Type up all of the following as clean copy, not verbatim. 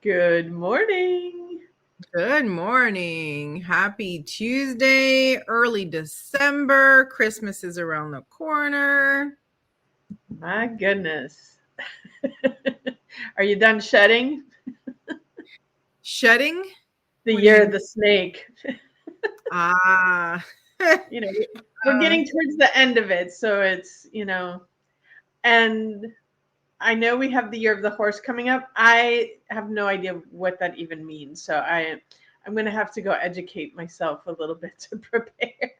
Good morning. Good morning. Happy Tuesday, early December. Christmas is around the corner. My goodness. Are you done shedding? Shedding? The What do you year mean? of the snake. Ah. You know, we're getting towards the end of it. So and I know we have the year of the horse coming up. I have no idea what that even means. So I'm going to have to go educate myself a little bit to prepare.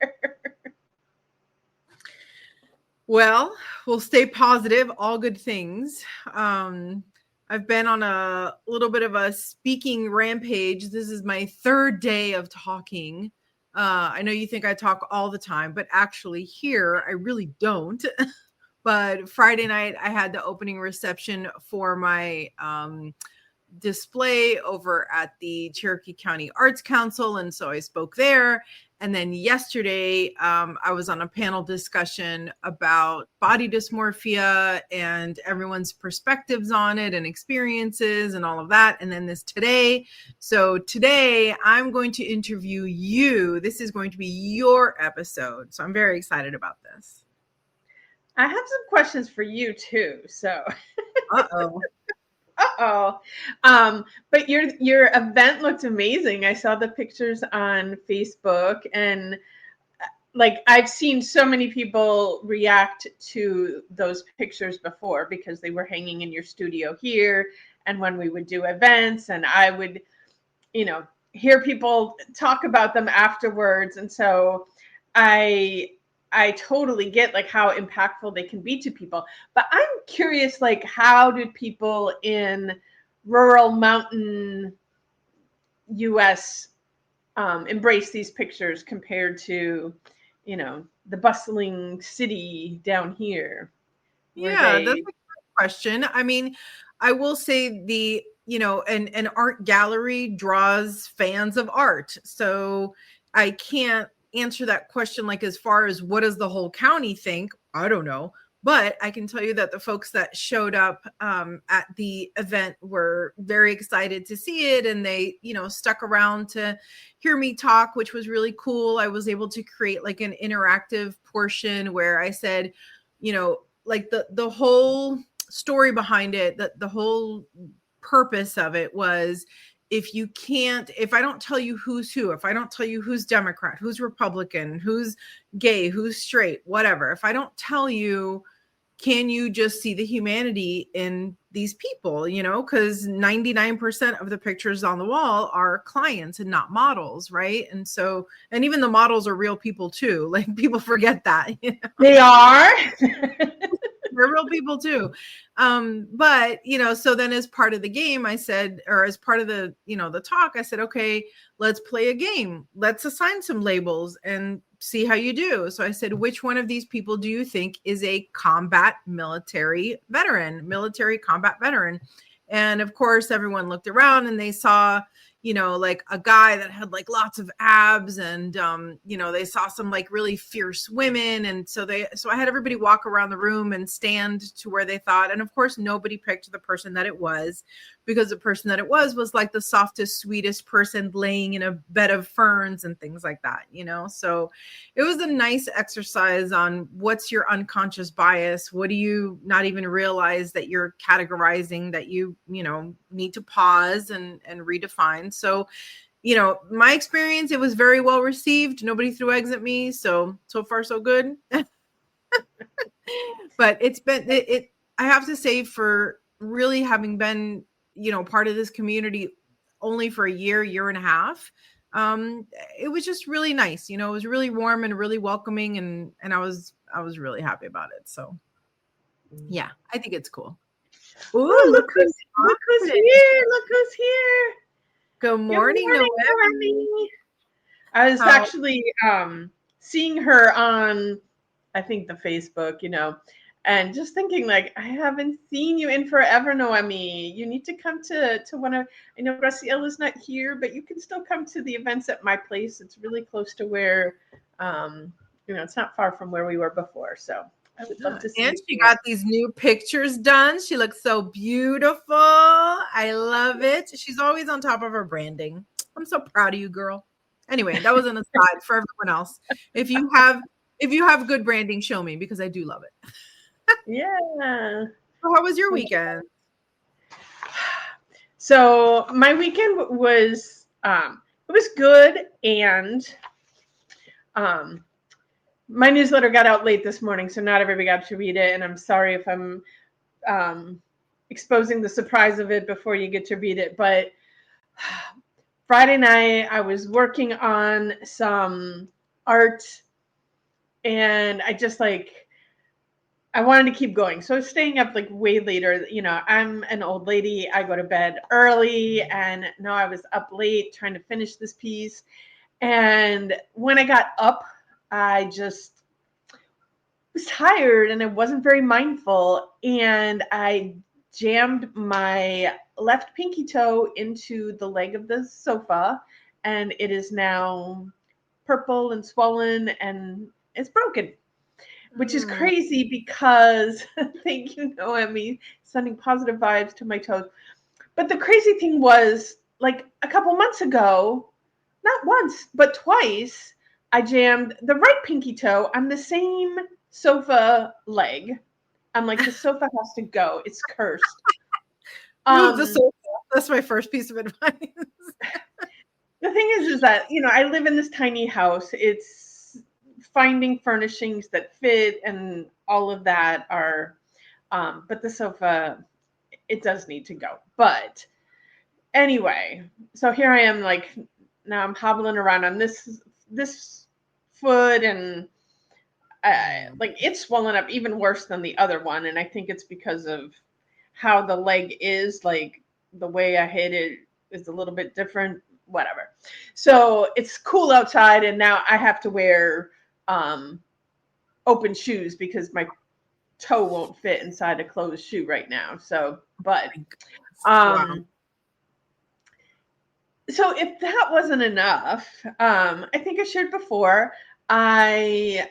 Well, we'll stay positive, all good things. I've been on a little bit of a speaking rampage. This is my third day of talking. I know you think I talk all the time, but actually here I really don't. But Friday night I had the opening reception for my display over at the Cherokee County Arts Council, and so I spoke there. And then yesterday, I was on a panel discussion about body dysmorphia and everyone's perspectives on it and experiences and all of that. And then this today. So today, I'm going to interview you. This is going to be your episode. So I'm very excited about this. I have some questions for you too. So Uh-oh. Uh-oh. But your event looked amazing. I saw the pictures on Facebook, and like I've seen so many people react to those pictures before because they were hanging in your studio here, and when we would do events, and I would, hear people talk about them afterwards. And so I I totally get like how impactful they can be to people. But I'm curious, like, how did people in rural mountain US embrace these pictures compared to, the bustling city down here? Were Yeah, that's a they good question. I mean, I will say an art gallery draws fans of art. So I can't answer that question like as far as what does the whole county think? I don't know. But I can tell you that the folks that showed up at the event were very excited to see it, and they, stuck around to hear me talk, which was really cool. I was able to create like an interactive portion where I said, like the whole story behind it, that the whole purpose of it was, if I don't tell you who's who, if I don't tell you who's Democrat, who's Republican, who's gay, who's straight, whatever, if I don't tell you, can you just see the humanity in these people, because 99% of the pictures on the wall are clients and not models, right? And even the models are real people too. Like, people forget that. They are. They're real people too. But so then as part of the game, I said, or as part of the talk, I said, okay, let's play a game. Let's assign some labels and see how you do. So I said, which one of these people do you think is a military combat veteran? And of course, everyone looked around and they saw, like a guy that had like lots of abs, and they saw some like really fierce women. And so I had everybody walk around the room and stand to where they thought. And of course, nobody picked the person that it was, because the person that it was like the softest, sweetest person laying in a bed of ferns and things like that, So it was a nice exercise on what's your unconscious bias. What do you not even realize that you're categorizing, that you need to pause and redefine. So, my experience, it was very well received. Nobody threw eggs at me. So far, so good. But it's been, I have to say, for really having been, part of this community only for a year and a half, it was just really nice. It was really warm and really welcoming, and I was really happy about it. So yeah, I think it's cool. Ooh, Oh, look who's look who's today. here. Look who's here. Good Good morning, morning, Noemi. Noemi. I was How? actually seeing her on, I think, the Facebook, and just thinking like, I haven't seen you in forever, Noemi. You need to come to one of. I know Graciela's not here, but you can still come to the events at my place. It's really close to where, it's not far from where we were before. So I would love to see And it she here. got these new pictures done. She looks so beautiful. I love it. She's always on top of her branding. I'm so proud of you, girl. Anyway, that was an aside for everyone else. If you have good branding, show me because I do love it. Yeah. So how was your weekend? So my weekend was it was good, and my newsletter got out late this morning, so not everybody got to read it, and I'm sorry if I'm exposing the surprise of it before you get to read it. But Friday night I was working on some art, and I wanted to keep going. So I was staying up like way later. You know, I'm an old lady. I go to bed early, and no, I was up late trying to finish this piece. And when I got up, I just was tired and I wasn't very mindful. And I jammed my left pinky toe into the leg of the sofa, and it is now purple and swollen and it's broken, which is crazy because thank you, Noemi, sending positive vibes to my toes. But the crazy thing was, like a couple months ago, not once, but twice, I jammed the right pinky toe on the same sofa leg. I'm like, the sofa has to go. It's cursed. Move the sofa. That's my first piece of advice. The thing is that, I live in this tiny house. It's finding furnishings that fit and all of that are, but the sofa, it does need to go. But anyway, so here I am, like, now I'm hobbling around on this foot, and like it's swollen up even worse than the other one, and I think it's because of how the leg is, like the way I hit it is a little bit different, whatever. So it's cool outside, and now I have to wear open shoes because my toe won't fit inside a closed shoe right now. So, but Wow. so if that wasn't enough, I think I shared before, I've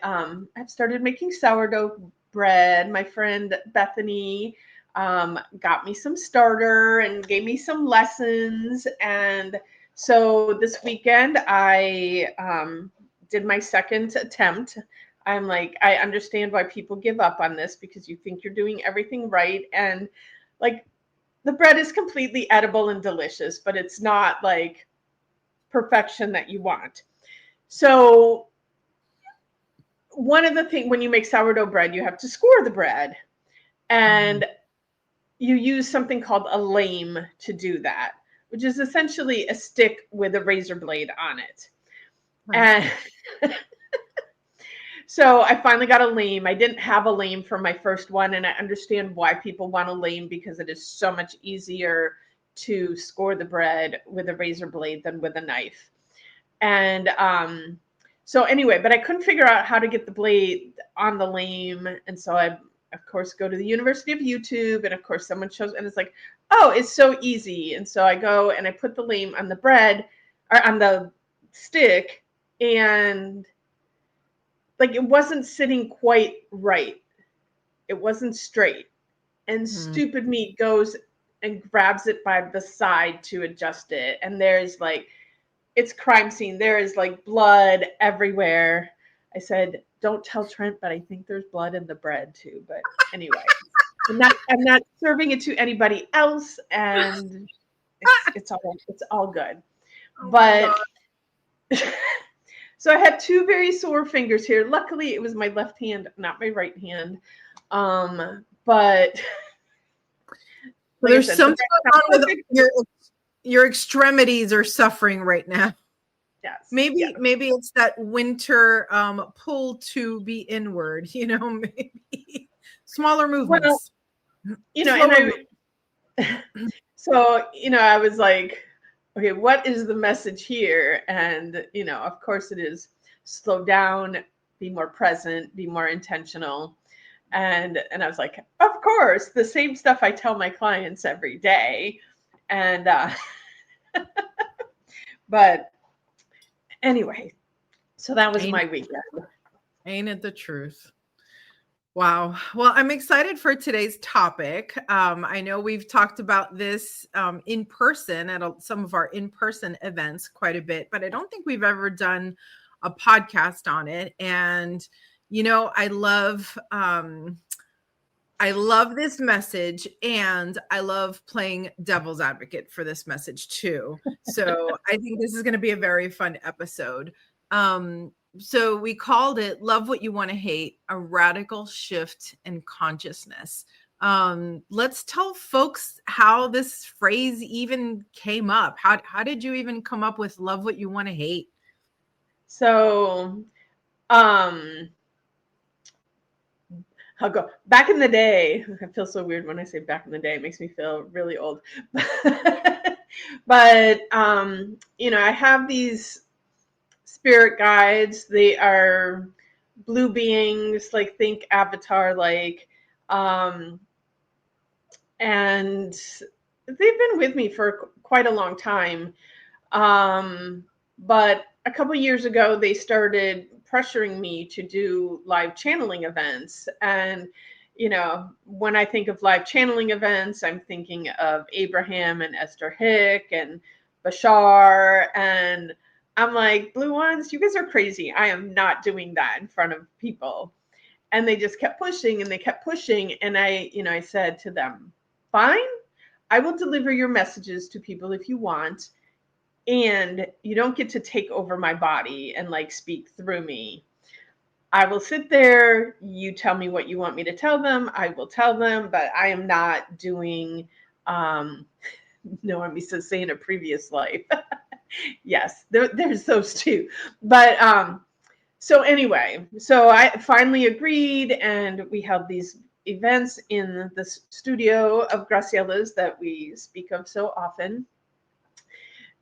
started making sourdough bread. My friend Bethany got me some starter and gave me some lessons. And so this weekend I did my second attempt. I'm like, I understand why people give up on this because you think you're doing everything right. And like, the bread is completely edible and delicious, but it's not like perfection that you want. So one of the things, when you make sourdough bread, you have to score the bread, and you use something called a lame to do that, which is essentially a stick with a razor blade on it. And so I finally got a lame. I didn't have a lame for my first one, and I understand why people want a lame because it is so much easier to score the bread with a razor blade than with a knife. And so anyway, but I couldn't figure out how to get the blade on the lame, and so I, of course, go to the University of YouTube, and of course someone shows, and it's like, oh, it's so easy. And so I go and I put the lame on the bread, or on the stick, and like it wasn't sitting quite right. It wasn't straight. And stupid me goes and grabs it by the side to adjust it. And there's like, it's crime scene. There is like blood everywhere. I said, don't tell Trent, but I think there's blood in the bread too. But anyway, I'm not serving it to anybody else, and it's all good. Oh but so I had two very sore fingers here. Luckily, it was my left hand, not my right hand. But like there's something going on with your extremities are suffering right now. Yes. Maybe it's that winter pull to be inward, maybe smaller movements. Well, so, I was like, okay, what is the message here? And, of course it is slow down, be more present, be more intentional. And I was like, of course, the same stuff I tell my clients every day. And, but anyway, so that was my weekend. Ain't it the truth? Wow. Well, I'm excited for today's topic. I know we've talked about this in person at some of our in-person events quite a bit, but I don't think we've ever done a podcast on it. And, I love this message, and I love playing devil's advocate for this message too. So I think this is going to be a very fun episode. So we called it Love What You Want to Hate, a radical shift in consciousness. Let's tell folks how this phrase even came up. How did you even come up with love what you want to hate? So, I'll go back in the day. I feel so weird when I say back in the day. It makes me feel really old. But I have these spirit guides. They are blue beings, like think Avatar, like, and they've been with me for quite a long time. But a couple years ago, they started pressuring me to do live channeling events. And, when I think of live channeling events, I'm thinking of Abraham and Esther Hick and Bashar. And I'm like, Blue Ones, you guys are crazy. I am not doing that in front of people. And they just kept pushing and they kept pushing. And I said to them, fine, I will deliver your messages to people if you want. And you don't get to take over my body and like speak through me. I will sit there. You tell me what you want me to tell them. I will tell them, but I am not doing, no, I'm used to saying a previous life. Yes, there's those too. But so anyway, so I finally agreed, and we held these events in the studio of Graciela's that we speak of so often.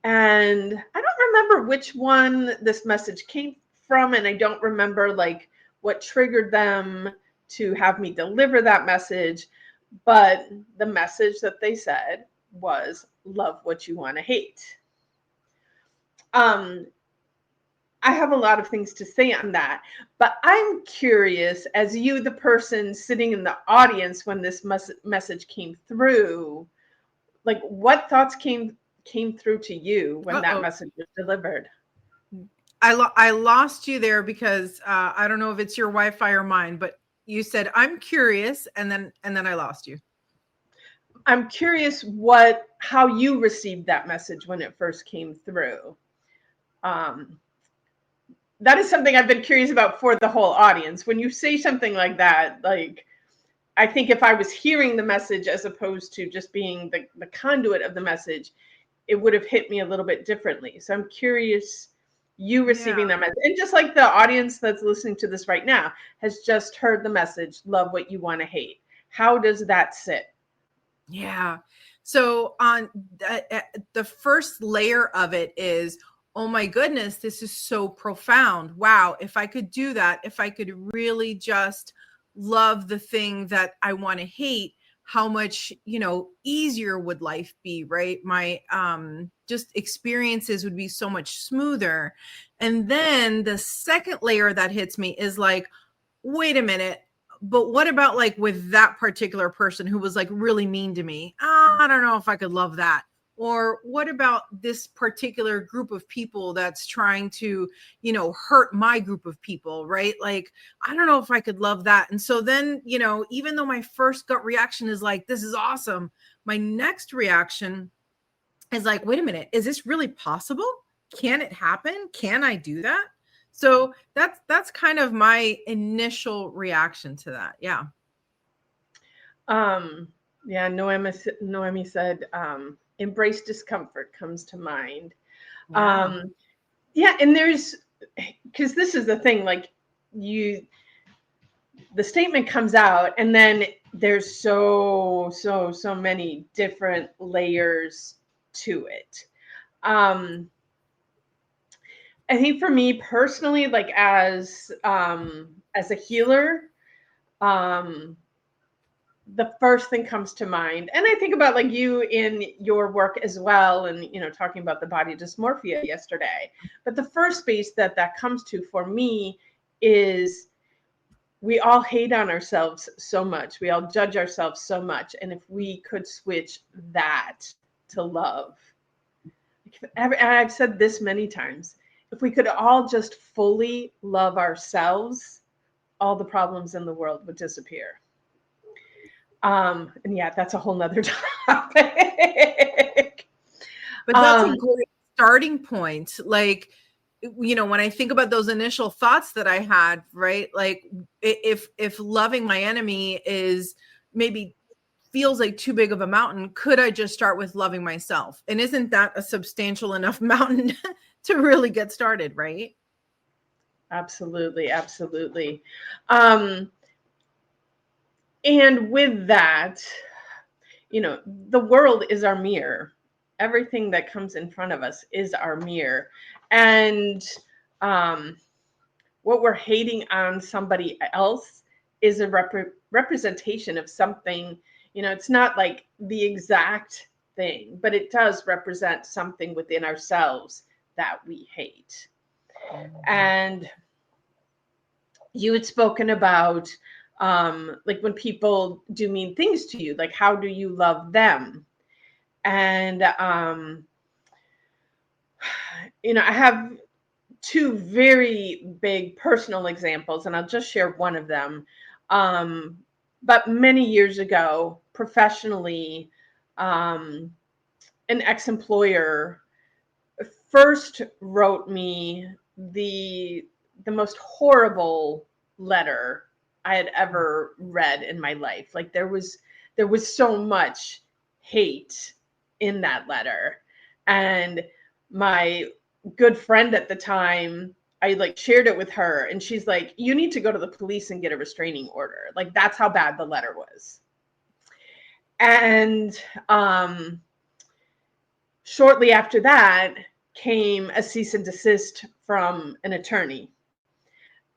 And I don't remember which one this message came from, and I don't remember like what triggered them to have me deliver that message, but the message that they said was love what you want to hate. I have a lot of things to say on that, but I'm curious, as you, the person sitting in the audience when this message came through, like what thoughts came through to you when that message was delivered? I lost you there because I don't know if it's your Wi-Fi or mine, but you said I'm curious, and then I lost you. I'm curious how you received that message when it first came through. That is something I've been curious about for the whole audience. When you say something like that, like, I think if I was hearing the message as opposed to just being the conduit of the message, it would have hit me a little bit differently. So I'm curious, you receiving that message. And just like the audience that's listening to this right now has just heard the message, love what you want to hate. How does that sit? Yeah. So on the first layer of it is, oh my goodness, this is so profound. Wow. If I could do that, if I could really just love the thing that I want to hate, how much, easier would life be, right? My just experiences would be so much smoother. And then the second layer that hits me is like, wait a minute, but what about like with that particular person who was like really mean to me? I don't know if I could love that. Or what about this particular group of people that's trying to, hurt my group of people, right? Like, I don't know if I could love that. And so then, even though my first gut reaction is like, this is awesome, my next reaction is like, wait a minute, is this really possible? Can it happen? Can I do that? So that's kind of my initial reaction to that. Yeah. Yeah, Noemi said, embrace discomfort comes to mind. Yeah. Yeah, and because this is the thing, like the statement comes out, and then there's so many different layers to it. I think for me personally, like as a healer, the first thing comes to mind, and I think about like you in your work as well, and talking about the body dysmorphia yesterday. But the first space that comes to for me is we all hate on ourselves so much. We all judge ourselves so much. And if we could switch that to love, and I've said this many times, if we could all just fully love ourselves, all the problems in the world would disappear. And yeah, that's a whole nother topic. But that's a great starting point. Like, you know, when I think about those initial thoughts that I had, right? Like if loving my enemy is maybe feels like too big of a mountain, could I just start with loving myself? And isn't that a substantial enough mountain to really get started, right? Absolutely, absolutely. And with that, you know, the world is our mirror. Everything that comes in front of us is our mirror. And what we're hating on somebody else is a representation of something. You know, it's not like the exact thing, but it does represent something within ourselves that we hate. And you had spoken about like when people do mean things to you, like how do you love them? And you know, I have two very big personal examples, and I'll just share one of them. But many years ago, professionally, an ex-employer first wrote me the most horrible letter I had ever read in my life. Like there was so much hate in that letter. And my good friend at the time, I like shared it with her, and she's like, you need to go to the police and get a restraining order. Like that's how bad the letter was. And shortly after that came a cease and desist from an attorney.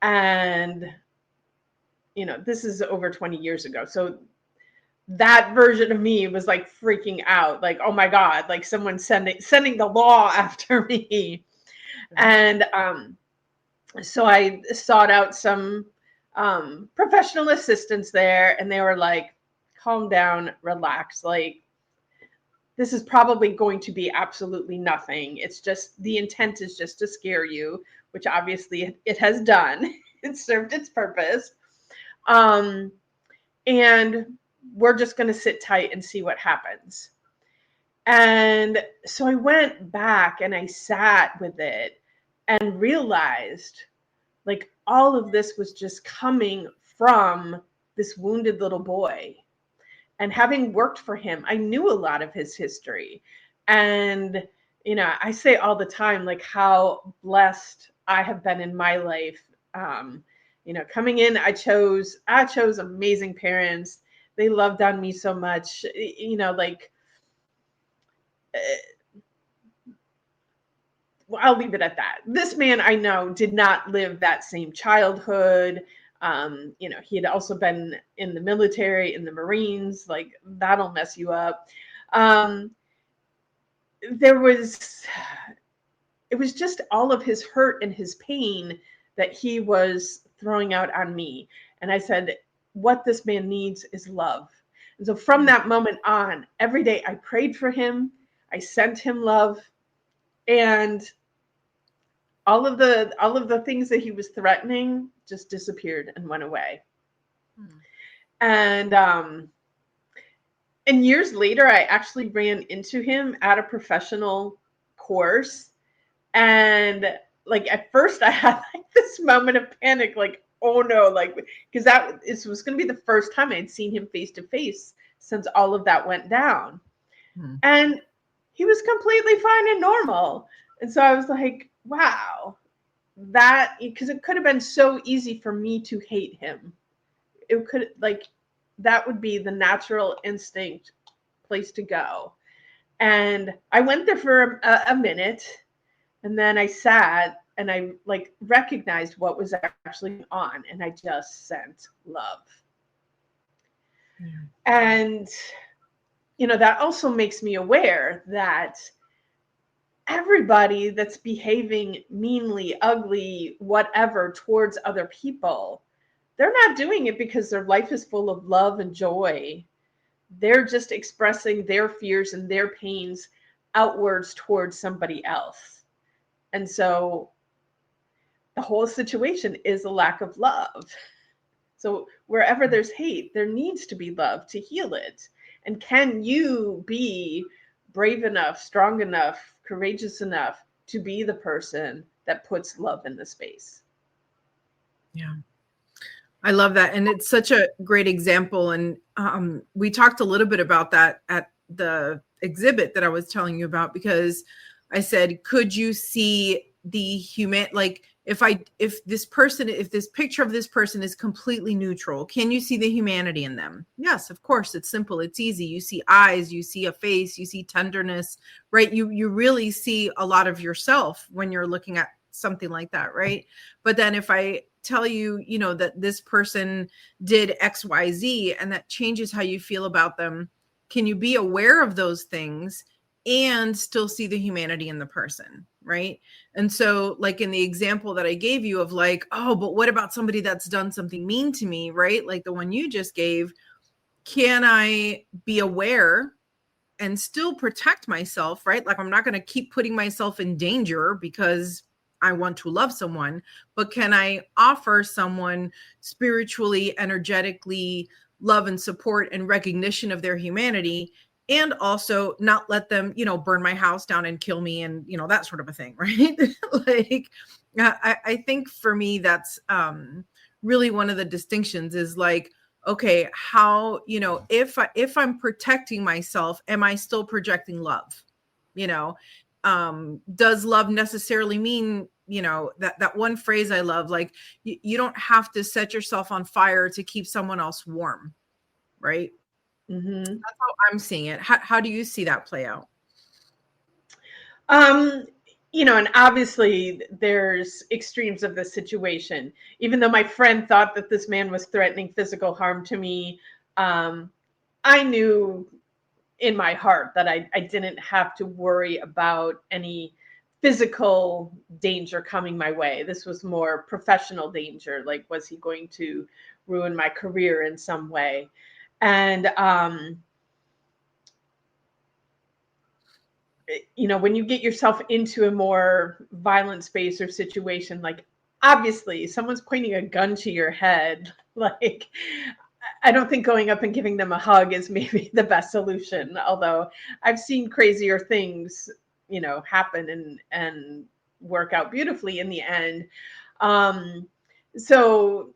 And you know, this is over 20 years ago. So that version of me was like freaking out, like, oh my God, like someone's sending the law after me. And so I sought out some professional assistance there, and they were like, calm down, relax. Like, this is probably going to be absolutely nothing. It's just, the intent is just to scare you, which obviously it has done. It served its purpose. And we're just going to sit tight and see what happens. And so I went back and I sat with it and realized like all of this was just coming from this wounded little boy. And having worked for him, I knew a lot of his history. And, you know, I say all the time, like how blessed I have been in my life. You know, coming in, I chose amazing parents. They loved on me so much, you know, like, well, I'll leave it at that. This man I know did not live that same childhood. You know, he had also been in the military, in the Marines, like that'll mess you up. It was just all of his hurt and his pain that he was throwing out on me. And I said, what this man needs is love. And so from that moment on, every day I prayed for him. I sent him love, and all of the things that he was threatening just disappeared and went away. And years later, I actually ran into him at a professional course. And like at first I had like this moment of panic, like, oh no, like, because it was going to be the first time I'd seen him face to face since all of that went down. And he was completely fine and normal. And so I was like, wow, that, because it could have been so easy for me to hate him. It could, like, that would be the natural instinct place to go. And I went there for a minute, and then I sat and I like recognized what was actually on, and I just sent love. And, you know, that also makes me aware that everybody that's behaving meanly, ugly, whatever towards other people, they're not doing it because their life is full of love and joy. They're just expressing their fears and their pains outwards towards somebody else. And so the whole situation is a lack of love. So wherever there's hate, there needs to be love to heal it. And can you be brave enough, strong enough, courageous enough to be the person that puts love in the space? Yeah. I love that. And it's such a great example. And we talked a little bit about that at the exhibit that I was telling you about, because I said, could you see the human, like if this picture of this person is completely neutral, can you see the humanity in them? Yes, of course. It's simple. It's easy. You see eyes, you see a face, you see tenderness, right? You really see a lot of yourself when you're looking at something like that, right? But then if I tell you, you know, that this person did XYZ and that changes how you feel about them, can you be aware of those things and still see the humanity in the person, right? And so like in the example that I gave you of like, oh, but what about somebody that's done something mean to me, right? Like the one you just gave, can I be aware and still protect myself, right? Like I'm not going to keep putting myself in danger because I want to love someone, but can I offer someone spiritually, energetically love and support and recognition of their humanity, and also not let them, you know, burn my house down and kill me and, you know, that sort of a thing, right? Like, I think for me, that's really one of the distinctions is like, okay, how, you know, if I'm protecting myself, am I still projecting love? You know, does love necessarily mean, you know, that one phrase I love, like you don't have to set yourself on fire to keep someone else warm, right? Mm-hmm. That's how I'm seeing it. How do you see that play out? You know, and obviously there's extremes of this situation. Even though my friend thought that this man was threatening physical harm to me, I knew in my heart that I didn't have to worry about any physical danger coming my way. This was more professional danger. Like, was he going to ruin my career in some way? And, you know, when you get yourself into a more violent space or situation, like obviously someone's pointing a gun to your head, like I don't think going up and giving them a hug is maybe the best solution. Although I've seen crazier things, you know, happen and work out beautifully in the end. So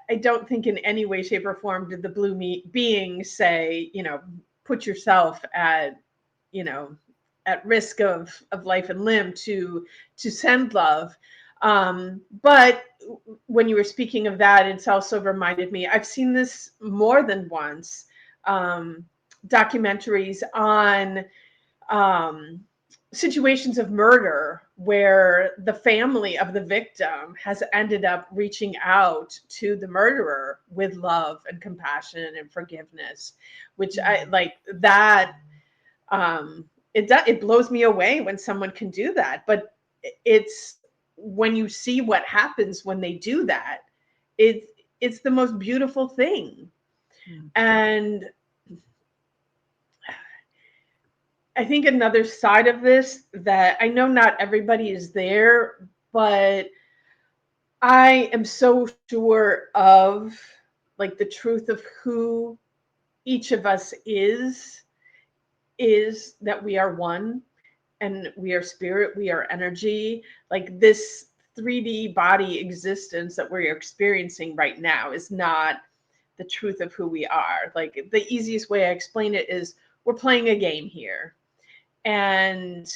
I don't think in any way, shape, or form did the blue being say, you know, put yourself at, you know, at risk of life and limb to send love. But when you were speaking of that, it's also reminded me, I've seen this more than once, documentaries on situations of murder where the family of the victim has ended up reaching out to the murderer with love and compassion and forgiveness, which I like that. It blows me away when someone can do that, but it's when you see what happens when they do that, it's the most beautiful thing. And I think another side of this that I know not everybody is there, but I am so sure of like the truth of who each of us is that we are one and we are spirit, we are energy. Like this 3D body existence that we're experiencing right now is not the truth of who we are. Like the easiest way I explain it is we're playing a game here. And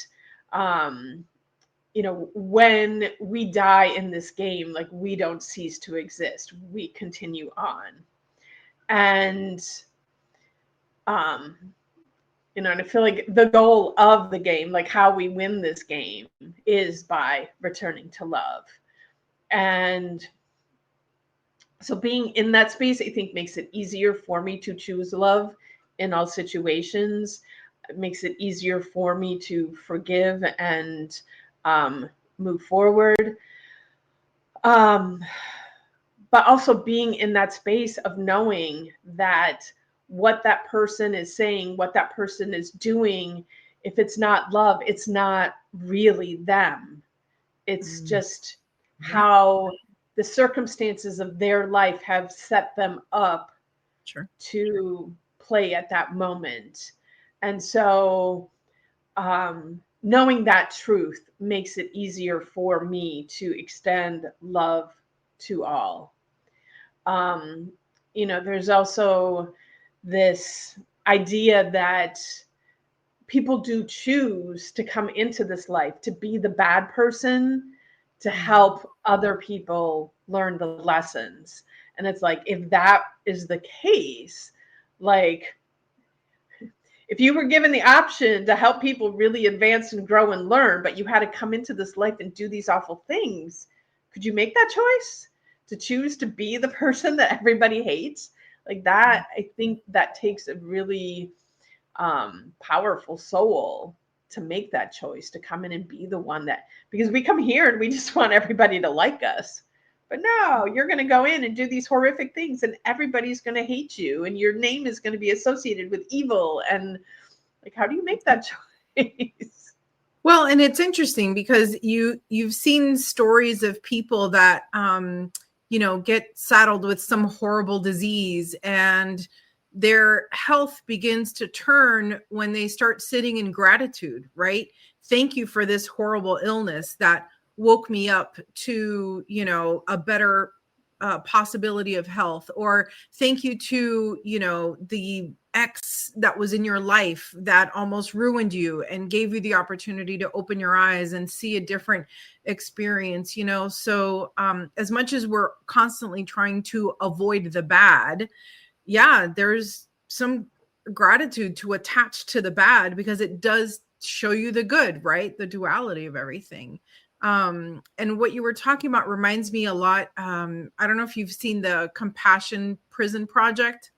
you know, when we die in this game, like we don't cease to exist. We continue on. And you know, and I feel like the goal of the game, like how we win this game, is by returning to love. And so being in that space, I think makes it easier for me to choose love in all situations. It makes it easier for me to forgive and move forward. but also being in that space of knowing that what that person is saying, what that person is doing, if it's not love, it's not really them. It's just how the circumstances of their life have set them up to play at that moment. And so knowing that truth makes it easier for me to extend love to all. There's also this idea that people do choose to come into this life to be the bad person, to help other people learn the lessons. And it's like, if that is the case, like, if you were given the option to help people really advance and grow and learn, but you had to come into this life and do these awful things, could you make that choice to choose to be the person that everybody hates? Like that, I think that takes a really powerful soul to make that choice, to come in and be the one that, because we come here and we just want everybody to like us. But no, you're going to go in and do these horrific things and everybody's going to hate you and your name is going to be associated with evil. And like, how do you make that choice? Well, and it's interesting because you've seen stories of people that, get saddled with some horrible disease and their health begins to turn when they start sitting in gratitude, right? Thank you for this horrible illness that woke me up to, a better possibility of health, or thank you to, the ex that was in your life that almost ruined you and gave you the opportunity to open your eyes and see a different experience, So as much as we're constantly trying to avoid the bad, there's some gratitude to attach to the bad because it does show you the good, right? The duality of everything. And what you were talking about reminds me a lot. I don't know if you've seen the Compassion Prison Project.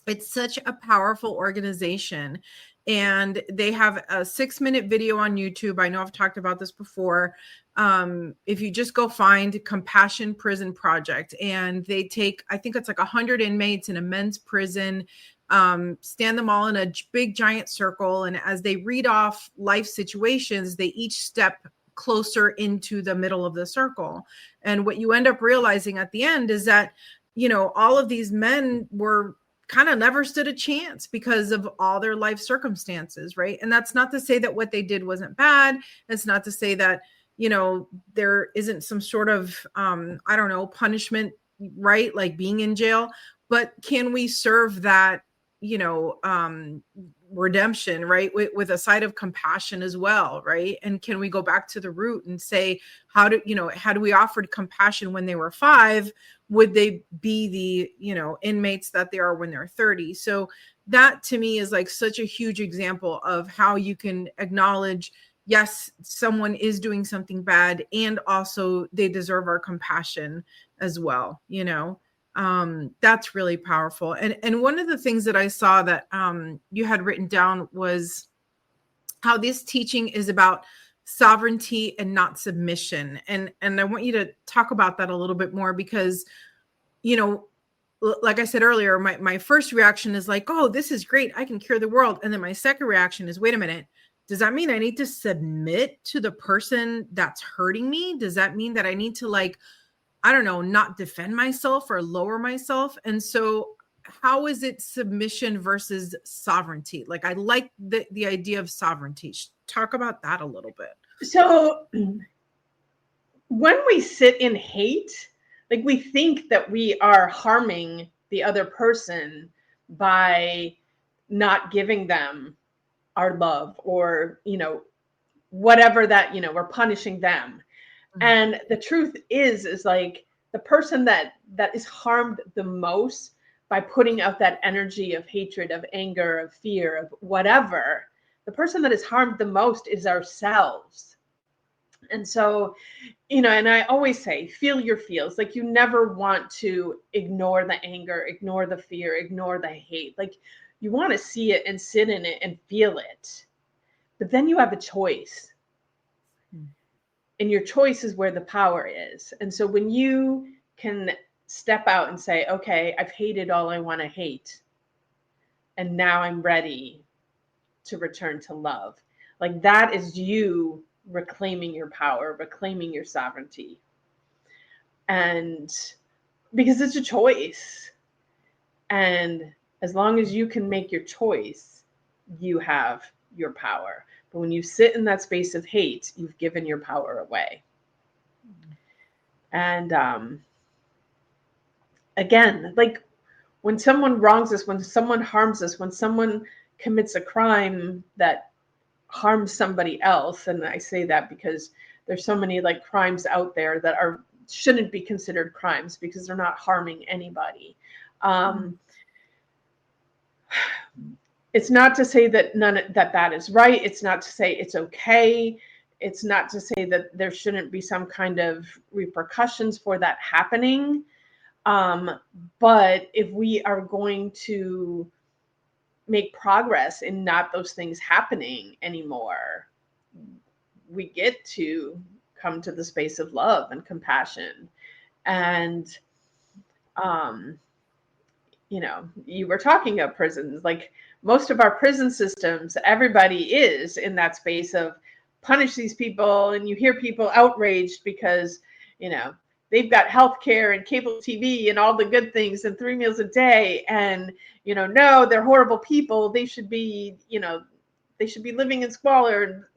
It's such a powerful organization. And they have a 6-minute video on YouTube. I know I've talked about this before. If you just go find Compassion Prison Project, and they take, I think it's like 100 inmates in a men's prison, stand them all in a big giant circle. And as they read off life situations, they each step closer into the middle of the circle. And what you end up realizing at the end is that, all of these men were kind of never stood a chance because of all their life circumstances, right? And that's not to say that what they did wasn't bad. It's not to say that, there isn't some sort of, punishment, right? Like being in jail. But can we serve that, redemption, right? With a side of compassion as well, right? And can we go back to the root and say, how do we offer compassion when they were 5? Would they be the, inmates that they are when they're 30? So that to me is like such a huge example of how you can acknowledge, yes, someone is doing something bad, and also they deserve our compassion as well, that's really powerful. And one of the things that I saw that you had written down was how this teaching is about sovereignty and not submission. And I want you to talk about that a little bit more because, like I said earlier, my first reaction is like, oh, this is great, I can cure the world. And then my second reaction is, wait a minute, does that mean I need to submit to the person that's hurting me? Does that mean that I need to not defend myself or lower myself? And so how is it submission versus sovereignty? Like, I like the idea of sovereignty. Talk about that a little bit. So when we sit in hate, like we think that we are harming the other person by not giving them our love or, whatever that, we're punishing them. And the truth is like the person that is harmed the most by putting out that energy of hatred, of anger, of fear, of whatever, the person that is harmed the most is ourselves. And so, and I always say, feel your feels. Like you never want to ignore the anger, ignore the fear, ignore the hate. Like you want to see it and sit in it and feel it. But then you have a choice. And your choice is where the power is. And so when you can step out and say, okay, I've hated all I want to hate. And now I'm ready to return to love. Like that is you reclaiming your power, reclaiming your sovereignty. And because it's a choice. And as long as you can make your choice, you have your power. But when you sit in that space of hate, you've given your power away. And again, like when someone wrongs us, when someone harms us, when someone commits a crime that harms somebody else, and I say that because there's so many like crimes out there that shouldn't be considered crimes because they're not harming anybody. It's not to say that that is right. It's not to say it's okay. It's not to say that there shouldn't be some kind of repercussions for that happening. But if we are going to make progress in not those things happening anymore, we get to come to the space of love and compassion. And, you know, you were talking of prisons, like most of our prison systems, everybody is in that space of punish these people. And you hear people outraged because, you know, they've got healthcare and cable TV and all the good things and 3 meals a day. And, you know, no, they're horrible people. They should be, you know, they should be living in squalor.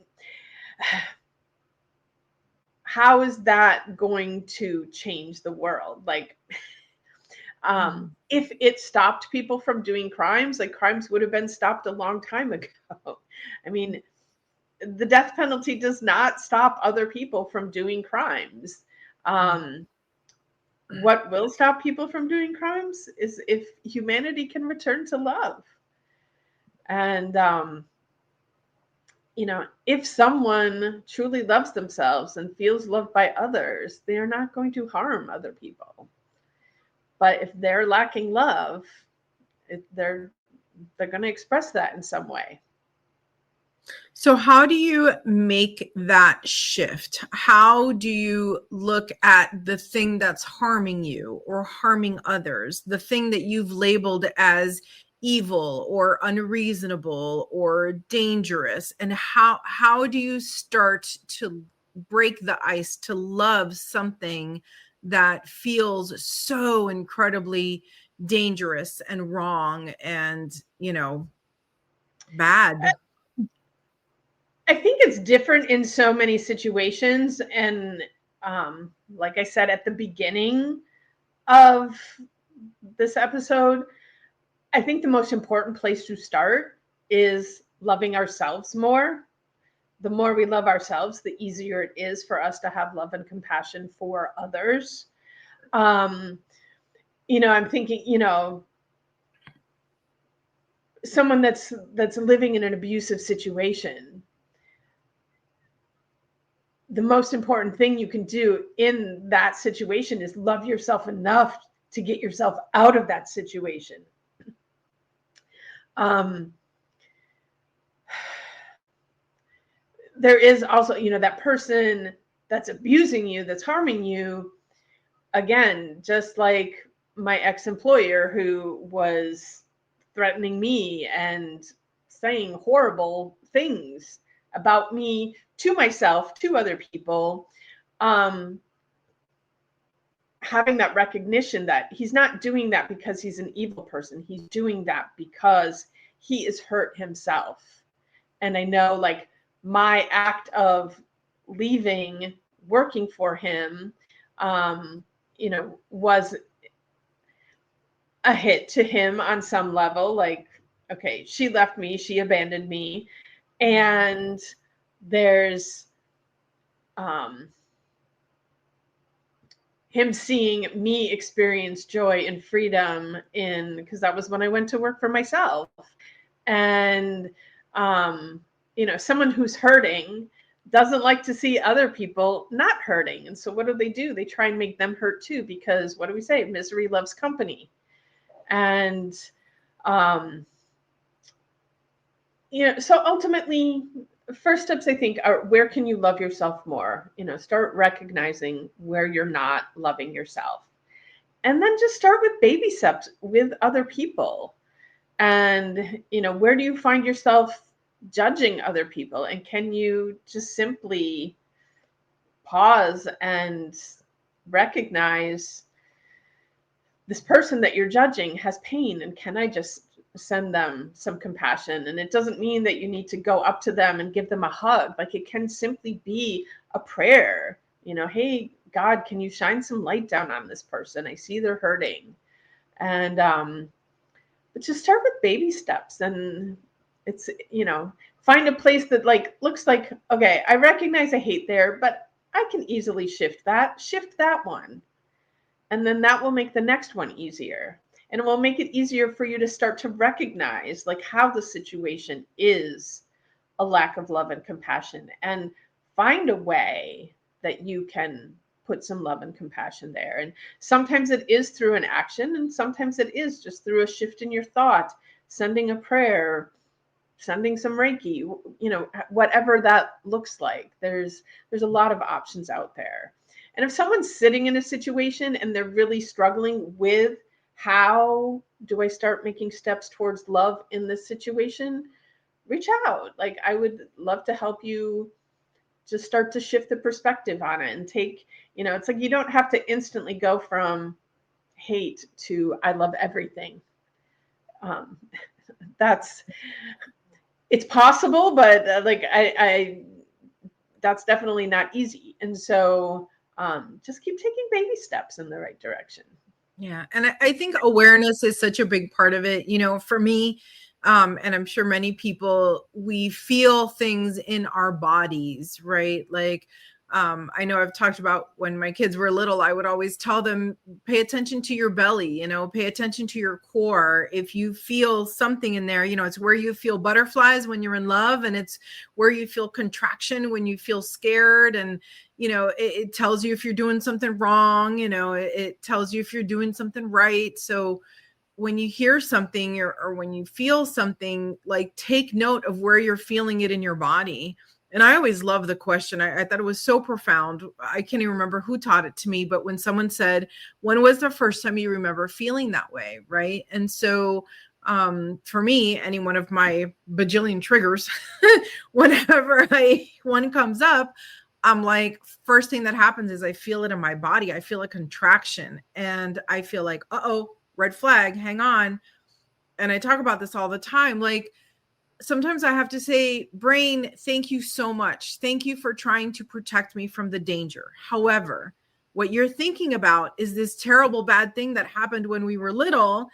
How is that going to change the world? Like, if it stopped people from doing crimes, like crimes would have been stopped a long time ago. I mean, the death penalty does not stop other people from doing crimes. What will stop people from doing crimes is if humanity can return to love. And, you know, if someone truly loves themselves and feels loved by others, they are not going to harm other people. But if they're lacking love, they're going to express that in some way. So how do you make that shift? How do you look at the thing that's harming you or harming others, the thing that you've labeled as evil or unreasonable or dangerous? And how do you start to break the ice to love something that feels so incredibly dangerous and wrong and, you know, bad? I think it's different in so many situations. And like I said at the beginning of this episode, I think the most important place to start is loving ourselves more. The more we love ourselves, the easier it is for us to have love and compassion for others. You know, I'm thinking, you know, someone that's living in an abusive situation, the most important thing you can do in that situation is love yourself enough to get yourself out of that situation. There is also, you know, that person that's abusing you, that's harming you. Again, just like my ex-employer who was threatening me and saying horrible things about me to myself, to other people, having that recognition that he's not doing that because he's an evil person. He's doing that because he is hurt himself. And I know, like, my act of leaving, working for him, you know, was a hit to him on some level. Like, okay, she left me, she abandoned me. And there's him seeing me experience joy and freedom because that was when I went to work for myself. And, you know, someone who's hurting doesn't like to see other people not hurting. And so what do? They try and make them hurt too, because what do we say? Misery loves company. And, you know, so ultimately, first steps, I think, are where can you love yourself more? You know, start recognizing where you're not loving yourself. And then just start with baby steps with other people. And, where do you find yourself judging other people? And can you just simply pause and recognize this person that you're judging has pain, and can I just send them some compassion? And it doesn't mean that you need to go up to them and give them a hug. Like, it can simply be a prayer. Hey, God, can you shine some light down on this person? I see they're hurting. And but just start with baby steps. And it's, find a place that looks like, okay, I recognize a hate there, but I can easily shift that one. And then that will make the next one easier. And it will make it easier for you to start to recognize how the situation is a lack of love and compassion, and find a way that you can put some love and compassion there. And sometimes it is through an action, and sometimes it is just through a shift in your thought, sending a prayer, sending some Reiki, whatever that looks like. There's a lot of options out there. And if someone's sitting in a situation and they're really struggling with, how do I start making steps towards love in this situation, reach out. I would love to help you just start to shift the perspective on it and take, it's you don't have to instantly go from hate to I love everything. It's possible, but I that's definitely not easy. And so just keep taking baby steps in the right direction. Yeah. And I think awareness is such a big part of it. For me, and I'm sure many people, we feel things in our bodies, right? I know I've talked about when my kids were little, I would always tell them, pay attention to your belly, pay attention to your core. If you feel something in there, it's where you feel butterflies when you're in love, and it's where you feel contraction when you feel scared. And, it tells you if you're doing something wrong, it tells you if you're doing something right. So when you hear something or when you feel something, take note of where you're feeling it in your body. And I always love the question. I thought it was so profound. I can't even remember who taught it to me, but when someone said, when was the first time you remember feeling that way? Right. And so for me, any one of my bajillion triggers, whenever one comes up, I'm first thing that happens is I feel it in my body. I feel a contraction, and I feel like, uh-oh, red flag, hang on. And I talk about this all the time. Sometimes I have to say, brain, thank you so much. Thank you for trying to protect me from the danger. However, what you're thinking about is this terrible bad thing that happened when we were little.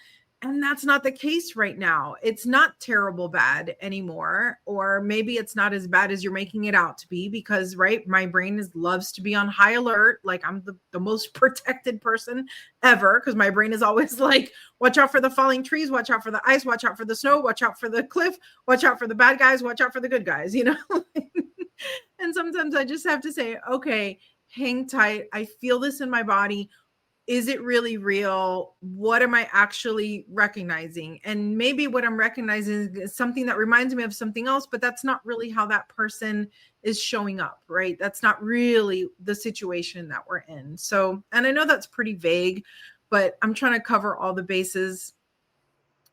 And that's not the case right now. It's not terrible bad anymore. Or maybe it's not as bad as you're making it out to be, because, right, my brain loves to be on high alert. I'm the most protected person ever, because my brain is always watch out for the falling trees, watch out for the ice, watch out for the snow, watch out for the cliff, watch out for the bad guys, watch out for the good guys, And sometimes I just have to say, okay, hang tight. I feel this in my body. Is it really real? What am I actually recognizing? And maybe what I'm recognizing is something that reminds me of something else, but that's not really how that person is showing up, right? That's not really the situation that we're in. So, and I know that's pretty vague, but I'm trying to cover all the bases.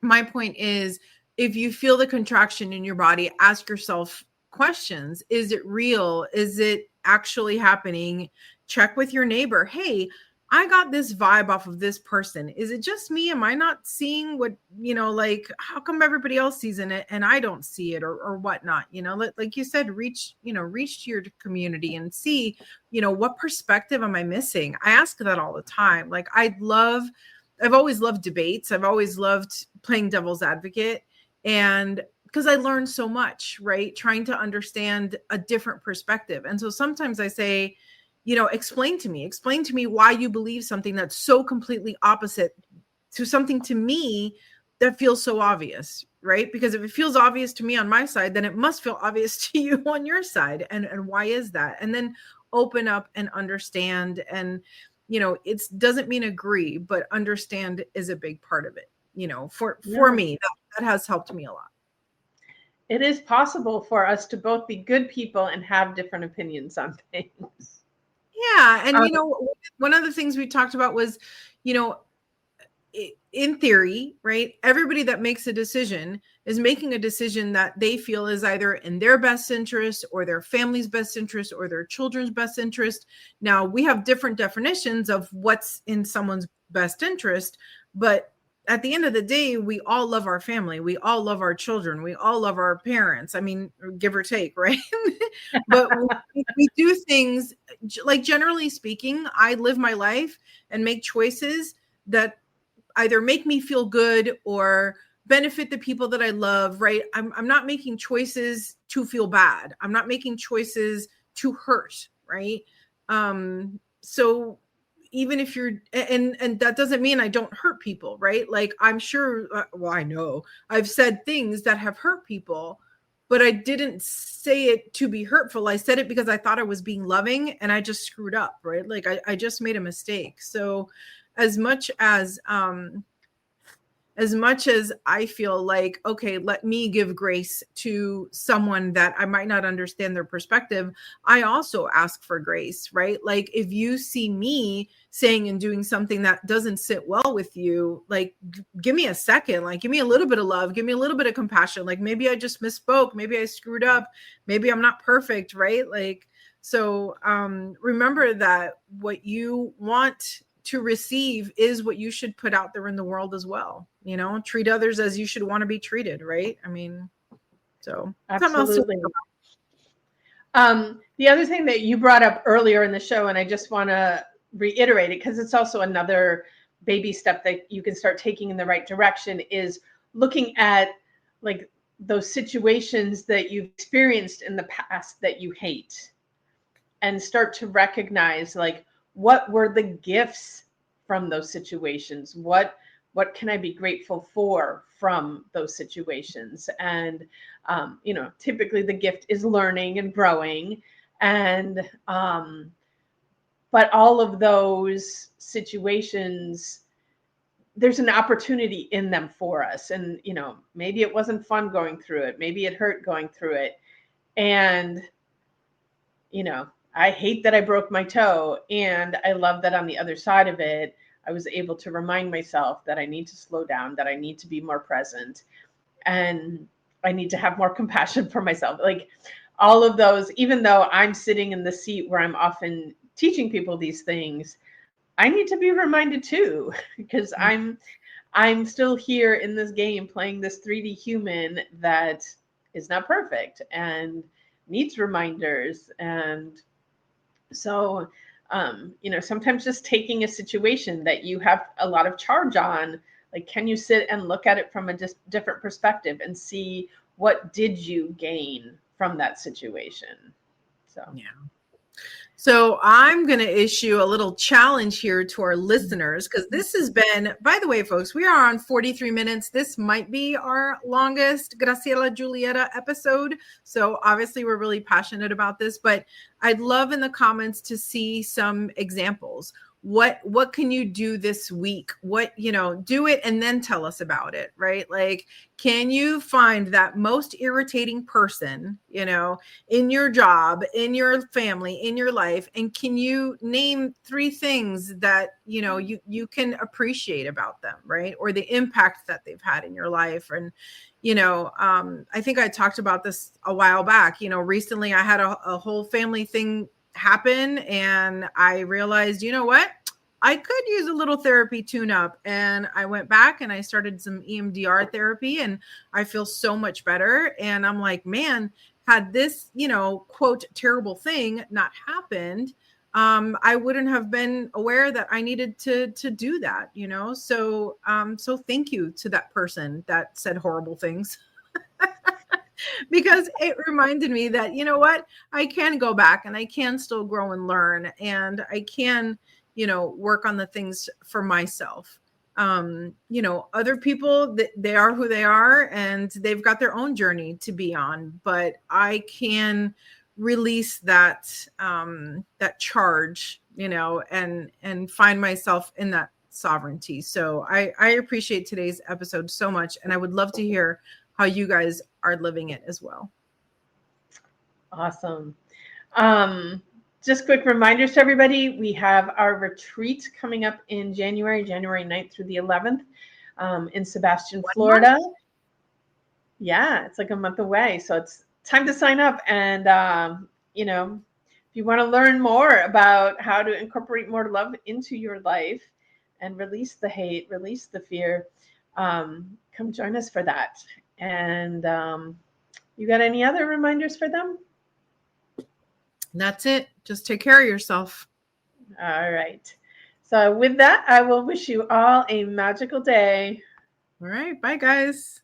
My point is, if you feel the contraction in your body, ask yourself questions. Is it real? Is it actually happening? Check with your neighbor. Hey, I got this vibe off of this person. Is it just me? Am I not seeing what, how come everybody else sees in it and I don't see it, or whatnot? Like you said, reach to your community and see, what perspective am I missing? I ask that all the time. I've always loved debates. I've always loved playing devil's advocate. And because I learned so much, right? Trying to understand a different perspective. And so sometimes I say, explain to me why you believe something that's so completely opposite to something to me that feels so obvious, right? Because if it feels obvious to me on my side, then it must feel obvious to you on your side. And why is that? And then open up and understand. And, it doesn't mean agree, but understand is a big part of it. For me, that has helped me a lot. It is possible for us to both be good people and have different opinions on things. Yeah. And, one of the things we talked about was, in theory, right, everybody that makes a decision is making a decision that they feel is either in their best interest or their family's best interest or their children's best interest. Now, we have different definitions of what's in someone's best interest, but at the end of the day, we all love our family. We all love our children. We all love our parents. I mean, give or take, right? But we do things, like, generally speaking, I live my life and make choices that either make me feel good or benefit the people that I love, right? I'm not making choices to feel bad. I'm not making choices to hurt, right? So even if you're, and that doesn't mean I don't hurt people, right? Like, I'm sure, well, I know I've said things that have hurt people, but I didn't say it to be hurtful. I said it because I thought I was being loving, and I just screwed up, right? Like, I just made a mistake. So as much as I feel like, okay, let me give grace to someone that I might not understand their perspective, I also ask for grace, right? Like, if you see me saying and doing something that doesn't sit well with you, like, give me a second, like, give me a little bit of love, give me a little bit of compassion. Like, maybe I just misspoke, maybe I screwed up, maybe I'm not perfect, right? Like, so remember that what you want to receive is what you should put out there in the world as well. You know, treat others as you should want to be treated, right? I mean, so absolutely. The other thing that you brought up earlier in the show, and I just want to reiterate it because it's also another baby step that you can start taking in the right direction, is looking at, like, those situations that you've experienced in the past that you hate, and start to recognize, like, what were the gifts from those situations? What can I be grateful for from those situations? And typically the gift is learning and growing, and but all of those situations, there's an opportunity in them for us. And maybe it wasn't fun going through it, maybe it hurt going through it, and I hate that I broke my toe, and I love that on the other side of it, I was able to remind myself that I need to slow down, that I need to be more present, and I need to have more compassion for myself. Like, all of those, even though I'm sitting in the seat where I'm often teaching people these things, I need to be reminded too, because I'm still here in this game playing this 3D human that is not perfect and needs reminders. And so, sometimes just taking a situation that you have a lot of charge on, like, can you sit and look at it from a different perspective and see what did you gain from that situation? So, yeah. So I'm going to issue a little challenge here to our listeners, because this has been, by the way, folks, we are on 43 minutes. This might be our longest Graciela Julietta episode. So obviously we're really passionate about this, but I'd love in the comments to see some examples. What can you do this week? Do it and then tell us about it, right? Like, can you find that most irritating person, in your job, in your family, in your life, and can you name 3 things that, you can appreciate about them, right? Or the impact that they've had in your life. And, I think I talked about this a while back. Recently I had a whole family thing happen, and I realized, you know what? I could use a little therapy tune up, and I went back and I started some EMDR therapy, and I feel so much better. And I'm like, man, had this, quote, terrible thing not happened, I wouldn't have been aware that I needed to do that, So, so thank you to that person that said horrible things. Because it reminded me that, what, I can go back and I can still grow and learn, and I can, work on the things for myself. Other people, they are who they are, and they've got their own journey to be on, but I can release that, that charge, and find myself in that sovereignty. So I appreciate today's episode so much, and I would love to hear how you guys are living it as well. awesome. just quick reminders to everybody. We have our retreat coming up in January 9th through the 11th in Sebastian, Florida. Yeah, it's like a month away. So it's time to sign up. And, you know, if you want to learn more about how to incorporate more love into your life and release the hate, release the fear, come join us for that. And you got any other reminders for them? That's it. Just take care of yourself. All right. So with that, I will wish you all a magical day. All right. Bye, guys.